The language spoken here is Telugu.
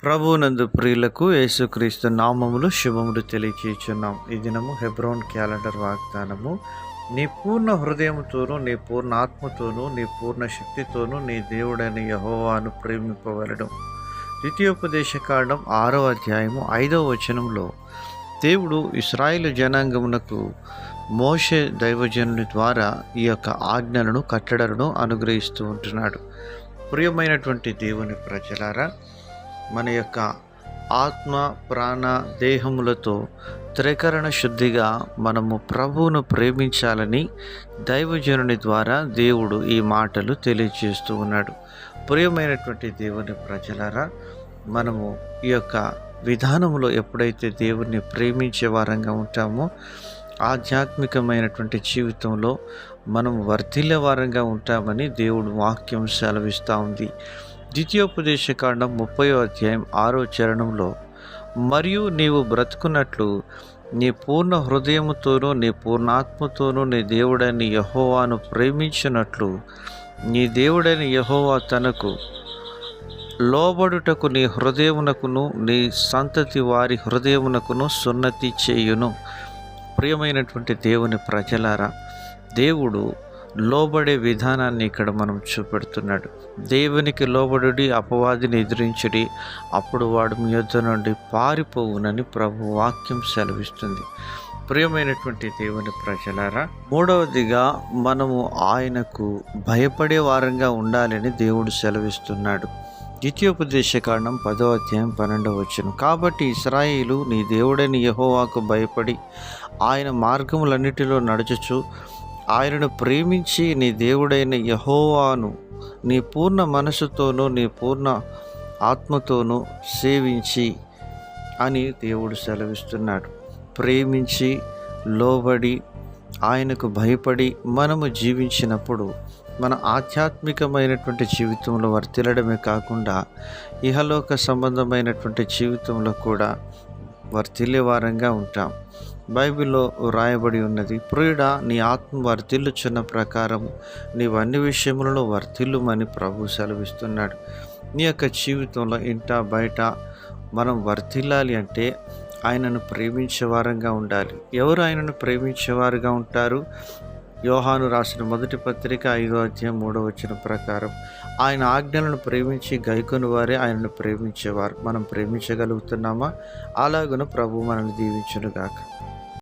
ప్రభువునందు ప్రియులకు యేసుక్రీస్తు నామములు శుభములు తెలియచేయుచున్నాం. ఈ దినము హెబ్రోన్ క్యాలెండర్ వాగ్దానము. నీ పూర్ణ హృదయముతోనూ, నీ పూర్ణ ఆత్మతోనూ, నీ పూర్ణ శక్తితోనూ నీ దేవుడైన యెహోవాను ప్రేమింపవలెను. ద్వితీయోపదేశకాండం 6వ అధ్యాయము 5వ వచనంలో దేవుడు ఇశ్రాయేలు జనాంగమునకు మోషే దైవజనుని ద్వారా ఈ యొక్క ఆజ్ఞలను, కట్టడలను అనుగ్రహిస్తూ ఉంటున్నాడు. ప్రియమైనటువంటి దేవుని ప్రజలారా, మన యొక్క ఆత్మ, ప్రాణ, దేహములతో త్రికరణ శుద్ధిగా మనము ప్రభువును ప్రేమించాలని దైవజనుని ద్వారా దేవుడు ఈ మాటలు తెలియజేస్తూ ఉన్నాడు. ప్రియమైనటువంటి దేవుని ప్రజలారా, మనము ఈ యొక్క విధానంలో ఎప్పుడైతే దేవుణ్ణి ప్రేమించే వారంగా ఉంటామో ఆధ్యాత్మికమైనటువంటి జీవితంలో మనము వర్ధిల్లే వారంగా ఉంటామని దేవుడు వాక్యం సెలవిస్తూ ఉంది. ద్వితీయోపదేశకాండం 30వ అధ్యాయం 6వ చరణంలో, మరియు నీవు బ్రతుకున్నట్లు నీ పూర్ణ హృదయముతోనూ, నీ పూర్ణాత్మతోనూ నీ దేవుడైన యెహోవాను ప్రేమించినట్లు నీ దేవుడైన యెహోవా తనకు లోబడుటకు నీ హృదయమునకును నీ సంతతి వారి హృదయమునకును సున్నతి చేయును. ప్రియమైనటువంటి దేవుని ప్రజలారా, దేవుడు లోబడే విధానాన్ని ఇక్కడ మనం చూపెడుతున్నాడు. దేవునికి లోబడుడి, అపవాదిని ఎదిరించుడి, అప్పుడు వాడు మీ యొద్ద నుండి పారిపోవునని ప్రభు వాక్యం సెలవిస్తుంది. ప్రియమైనటువంటి దేవుని ప్రజలారా, మూడవదిగా మనము ఆయనకు భయపడే వారంగా ఉండాలని దేవుడు సెలవిస్తున్నాడు. ద్వితీయోపదేశకాండం 10వ అధ్యాయం 12వ వచనం, కాబట్టి ఇశ్రాయేలు నీ దేవుడైన యెహోవాకు భయపడి ఆయన మార్గములన్నిటిలో నడుచుచు ఆయనను ప్రేమించి నీ దేవుడైన యెహోవాను నీ పూర్ణ మనసుతోనూ నీ పూర్ణ ఆత్మతోనూ సేవించి అని దేవుడు సెలవిస్తున్నాడు. ప్రేమించి, లోబడి, ఆయనకు భయపడి మనము జీవించినప్పుడు మన ఆధ్యాత్మికమైనటువంటి జీవితంలో వర్తిల్లడమే కాకుండా ఇహలోక సంబంధమైనటువంటి జీవితంలో కూడా వర్తిల్లే వారంగా ఉంటాం. బైబిల్లో రాయబడి ఉన్నది, ప్రియుడా, నీ ఆత్మ వర్తిల్లుచున్న ప్రకారం నీవు అన్ని విషయములలో వర్తిల్లుమని ప్రభు సెలవిస్తున్నాడు. నీ యొక్క జీవితంలో ఇంట బయట మనం వర్తిల్లాలి అంటే ఆయనను ప్రేమించే వారంగా ఉండాలి. ఎవరు ఆయనను ప్రేమించేవారుగా ఉంటారు? యోహాను రాసిన మొదటి పత్రిక 5వ అధ్యాయం 3వ వచనం ప్రకారం ఆయన ఆజ్ఞలను ప్రేమించి గైకొని వారే ఆయనను ప్రేమించేవారు. మనం ప్రేమించగలుగుతున్నామా? అలాగున ప్రభు మనల్ని దీవించునుగాక.